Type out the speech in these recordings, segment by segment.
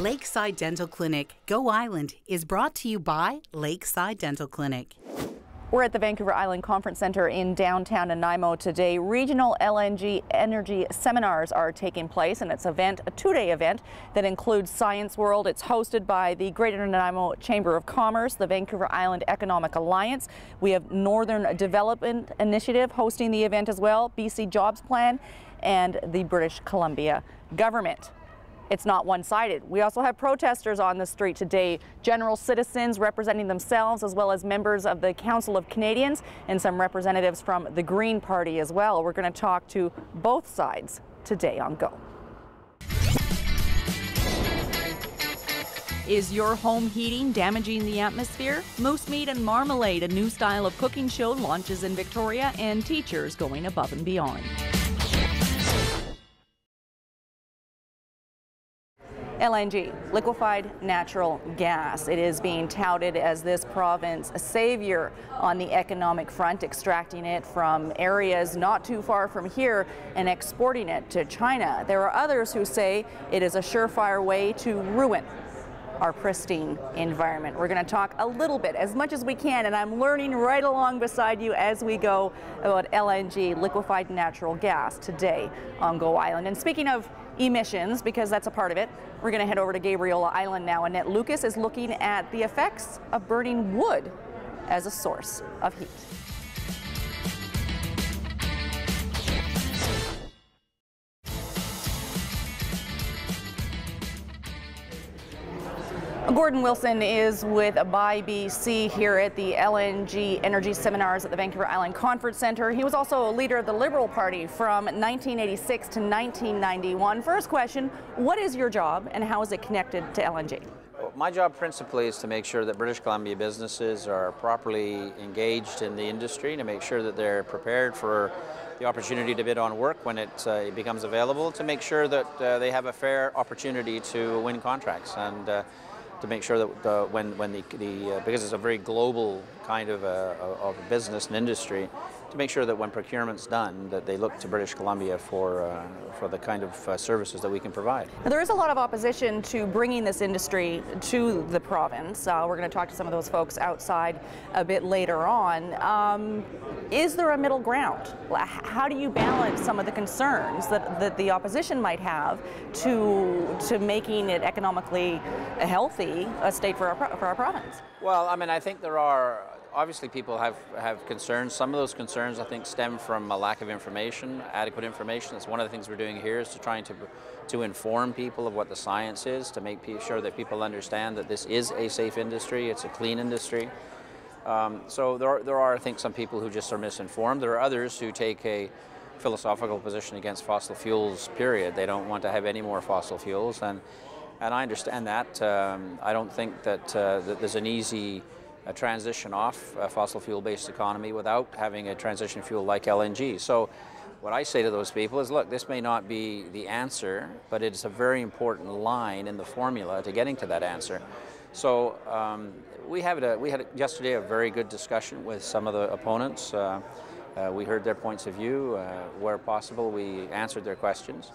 Lakeside Dental Clinic, Go Island, is brought to you by Lakeside Dental Clinic. We're at the Vancouver Island Conference Centre in downtown Nanaimo today. Regional LNG Energy Seminars are taking place, and it's a two-day event that includes Science World. It's hosted by the Greater Nanaimo Chamber of Commerce, the Vancouver Island Economic Alliance. We have Northern Development Initiative hosting the event as well, BC Jobs Plan, and the British Columbia government. It's not one-sided. We also have protesters on the street today, general citizens representing themselves, as well as members of the Council of Canadians and some representatives from the Green Party as well. We're going to talk to both sides today on Go. Is your home heating damaging the atmosphere? Moose Meat and Marmalade, a new style of cooking show, launches in Victoria, and teachers going above and beyond. LNG, liquefied natural gas. It is being touted as this province's savior on the economic front, extracting it from areas not too far from here and exporting it to China. There are others who say it is a surefire way to ruin our pristine environment. We're going to talk a little bit, as much as we can, and I'm learning right along beside you as we go about LNG, liquefied natural gas, today on Go Island. And speaking of emissions, because that's a part of it, we're going to head over to Gabriola Island now. Annette Lucas is looking at the effects of burning wood as a source of heat. Gordon Wilson is with VICC here at the LNG Energy Seminars at the Vancouver Island Conference Centre. He was also a leader of the Liberal Party from 1986 to 1991. First question, what is your job and how is it connected to LNG? Well, my job principally is to make sure that British Columbia businesses are properly engaged in the industry, to make sure that they're prepared for the opportunity to bid on work when it becomes available, to make sure that they have a fair opportunity to win contracts, and to make sure that because it's a very global kind of a business and industry, to make sure that when procurement's done, that they look to British Columbia for the kind of services that we can provide. Now, there is a lot of opposition to bringing this industry to the province. We're going to talk to some of those folks outside a bit later on. Is there a middle ground? How do you balance some of the concerns that the opposition might have to making it economically healthy a state for our province? Well, I mean, I think there are, obviously people have concerns. Some of those concerns, I think, stem from a lack of information, adequate information. That's one of the things we're doing here, is to inform people of what the science is, to make sure that people understand that this is a safe industry, it's a clean industry. So there are, I think, some people who just are misinformed. There are others who take a philosophical position against fossil fuels, period. They don't want to have any more fossil fuels, and I understand that. I don't think that there's an easy transition off a fossil fuel-based economy without having a transition fuel like LNG. So what I say to those people is, look, this may not be the answer, but it's a very important line in the formula to getting to that answer. So we had yesterday a very good discussion with some of the opponents. We heard their points of view. Where possible, we answered their questions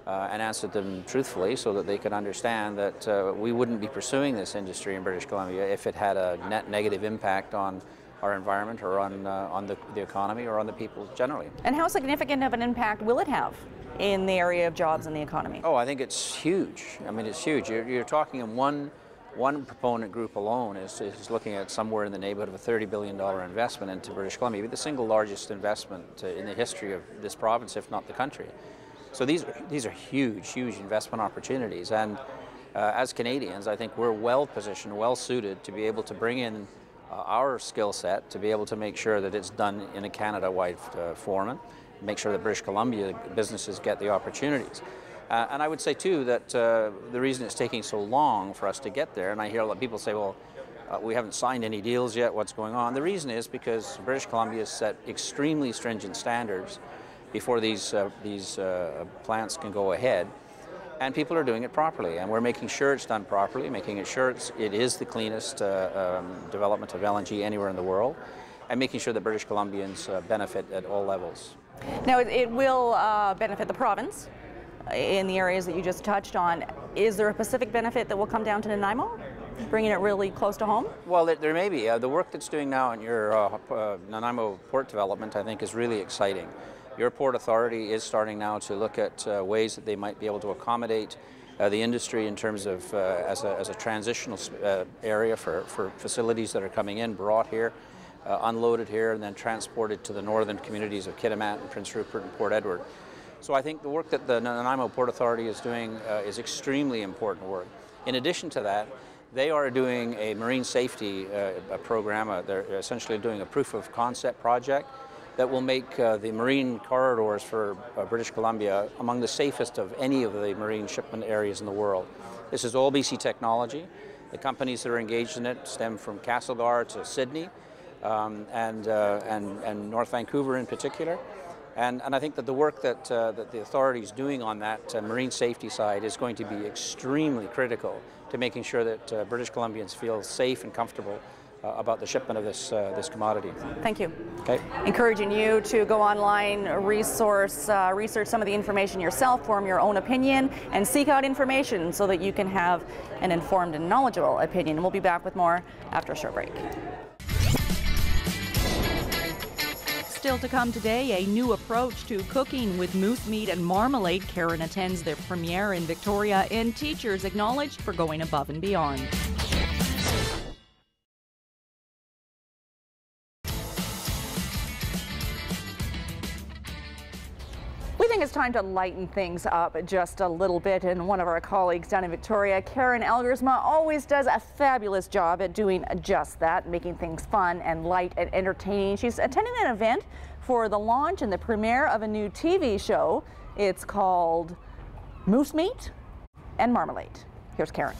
and answered them truthfully, so that they could understand that we wouldn't be pursuing this industry in British Columbia if it had a net negative impact on our environment, or on the economy, or on the people generally. And how significant of an impact will it have in the area of jobs and the economy? Oh, I think it's huge. I mean, it's huge. You're talking in one proponent group alone is looking at somewhere in the neighborhood of a $30 billion investment into British Columbia, the single largest investment in the history of this province, if not the country. So these are huge, huge investment opportunities, and as Canadians, I think we're well positioned, well suited to be able to bring in our skill set, to be able to make sure that it's done in a Canada-wide format, make sure that British Columbia businesses get the opportunities. And I would say too that the reason it's taking so long for us to get there, and I hear a lot of people say, well, we haven't signed any deals yet, what's going on? The reason is because British Columbia has set extremely stringent standards before these plants can go ahead, and people are doing it properly, and we're making sure it's done properly, making sure it is the cleanest development of LNG anywhere in the world, and making sure that British Columbians benefit at all levels. Now, it will benefit the province in the areas that you just touched on. Is there a Pacific benefit that will come down to Nanaimo, bringing it really close to home? Well, there may be. The work that's doing now in your Nanaimo port development, I think, is really exciting. Your port authority is starting now to look at ways that they might be able to accommodate the industry in terms of as a transitional area for facilities that are coming in, brought here, unloaded here, and then transported to the northern communities of Kitimat and Prince Rupert and Port Edward. So I think the work that the Nanaimo Port Authority is doing is extremely important work. In addition to that, they are doing a marine safety program. They're essentially doing a proof of concept project that will make the marine corridors for British Columbia among the safest of any of the marine shipment areas in the world. This is all BC technology. The companies that are engaged in it stem from Castlegar to Sydney and North Vancouver in particular. And I think that the work that the authority is doing on that marine safety side is going to be extremely critical to making sure that British Columbians feel safe and comfortable about the shipment of this commodity. Thank you. Okay. Encouraging you to go online, research some of the information yourself, form your own opinion, and seek out information so that you can have an informed and knowledgeable opinion. And we'll be back with more after a short break. Still to come today, a new approach to cooking with moose meat and marmalade. Karen attends their premiere in Victoria, and teachers acknowledged for going above and beyond. We think it's time to lighten things up just a little bit, and one of our colleagues down in Victoria, Karen Elgersma, always does a fabulous job at doing just that, making things fun and light and entertaining. She's attending an event for the launch and the premiere of a new TV show. It's called Moose Meat and Marmalade. Here's Karen.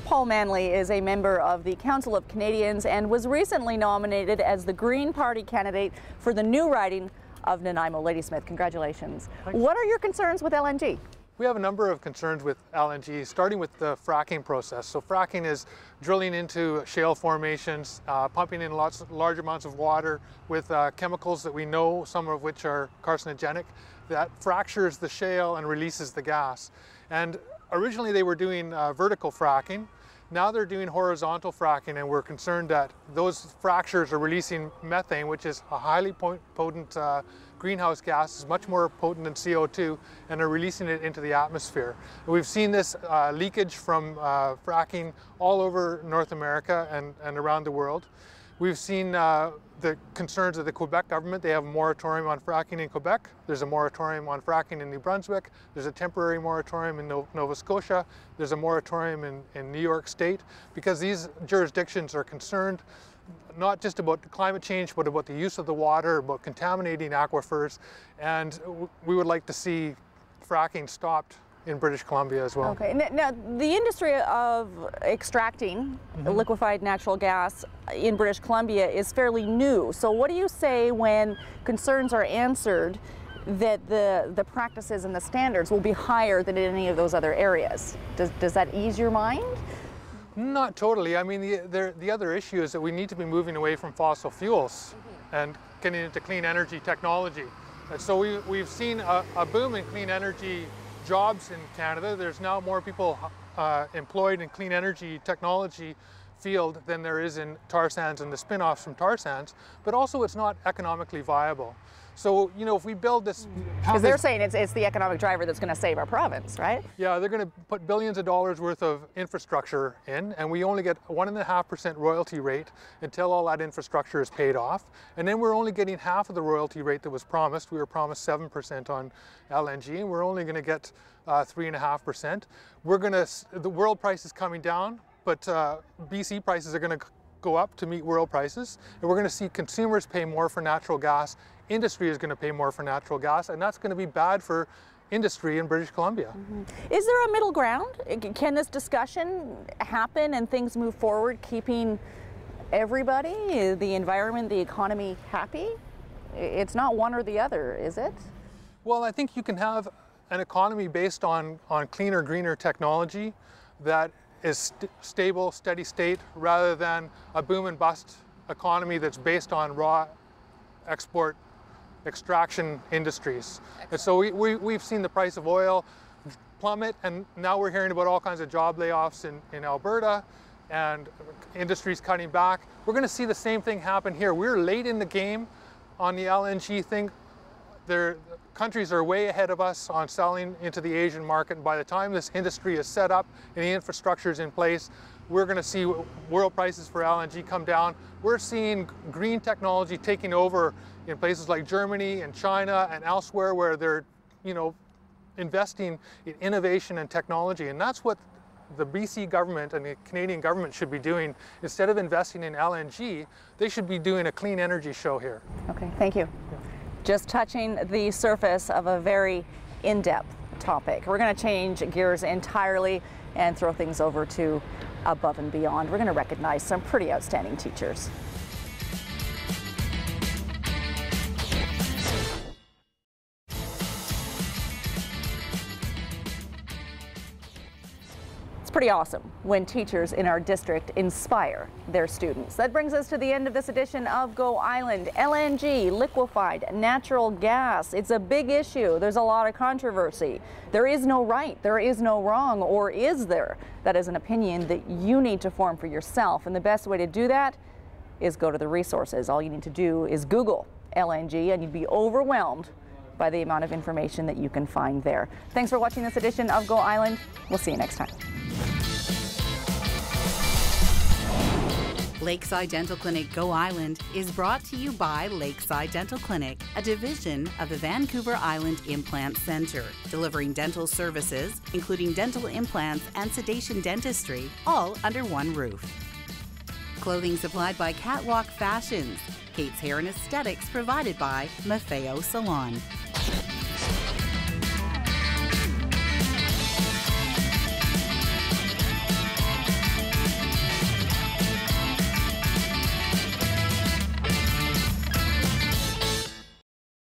Paul Manley is a member of the Council of Canadians and was recently nominated as the Green Party candidate for the new riding of Nanaimo. Ladysmith, congratulations. Thanks. What are your concerns with LNG? We have a number of concerns with LNG, starting with the fracking process. So fracking is drilling into shale formations, pumping in large amounts of water with chemicals that we know, some of which are carcinogenic, that fractures the shale and releases the gas. And originally they were doing vertical fracking. Now they're doing horizontal fracking, and we're concerned that those fractures are releasing methane, which is a highly potent greenhouse gas, is much more potent than CO2, and are releasing it into the atmosphere. We've seen this leakage from fracking all over North America and around the world. We've seen the concerns of the Quebec government. They have a moratorium on fracking in Quebec. There's a moratorium on fracking in New Brunswick. There's a temporary moratorium in Nova Scotia. There's a moratorium in New York State, because these jurisdictions are concerned not just about climate change, but about the use of the water, about contaminating aquifers, and we would like to see fracking stopped in British Columbia as well. Okay, now the industry of extracting liquefied natural gas in British Columbia is fairly new. So what do you say when concerns are answered that the practices and the standards will be higher than in any of those other areas? Does that ease your mind? Not totally. I mean, the other issue is that we need to be moving away from fossil fuels and getting into clean energy technology. And so we've seen a boom in clean energy jobs in Canada. There's now more people employed in clean energy technology field than there is in tar sands and the spin-offs from tar sands, but also it's not economically viable. So, you know, if we build this... Because they're saying it's the economic driver that's going to save our province, right? Yeah, they're going to put billions of dollars worth of infrastructure in, and we only get 1.5% royalty rate until all that infrastructure is paid off. And then we're only getting half of the royalty rate that was promised. We were promised 7% on LNG, and we're only going to get 3.5%. The world price is coming down, but BC prices are going to go up to meet world prices, and we're going to see consumers pay more for natural gas. Industry is going to pay more for natural gas, and that's going to be bad for industry in British Columbia. Is there a middle ground? Can this discussion happen and things move forward, keeping everybody, the environment, the economy happy? It's not one or the other, is it? Well, I think you can have an economy based on cleaner, greener technology that is stable, steady state, rather than a boom and bust economy that's based on raw export extraction industries. And so we've seen the price of oil plummet, and now we're hearing about all kinds of job layoffs in Alberta and industries cutting back. We're going to see the same thing happen here. We're late in the game on the LNG thing. Countries are way ahead of us on selling into the Asian market, and by the time this industry is set up and the infrastructure is in place, we're going to see world prices for LNG come down. We're seeing green technology taking over in places like Germany and China and elsewhere, where they're, investing in innovation and technology, and that's what the BC government and the Canadian government should be doing. Instead of investing in LNG, they should be doing a clean energy show here. Okay, thank you. Just touching the surface of a very in-depth topic. We're going to change gears entirely and throw things over to above and beyond. We're going to recognize some pretty outstanding teachers. Pretty awesome when teachers in our district inspire their students. That brings us to the end of this edition of Go Island. LNG, liquefied natural gas. It's a big issue. There's a lot of controversy. There is no right, there is no wrong, or is there? That is an opinion that you need to form for yourself, and the best way to do that is go to the resources. All you need to do is Google LNG and you'd be overwhelmed by the amount of information that you can find there. Thanks for watching this edition of Go Island. We'll see you next time. Lakeside Dental Clinic Go Island is brought to you by Lakeside Dental Clinic, a division of the Vancouver Island Implant Centre, delivering dental services, including dental implants and sedation dentistry, all under one roof. Clothing supplied by Catwalk Fashions. Kate's Hair and Aesthetics provided by Maffeo Salon.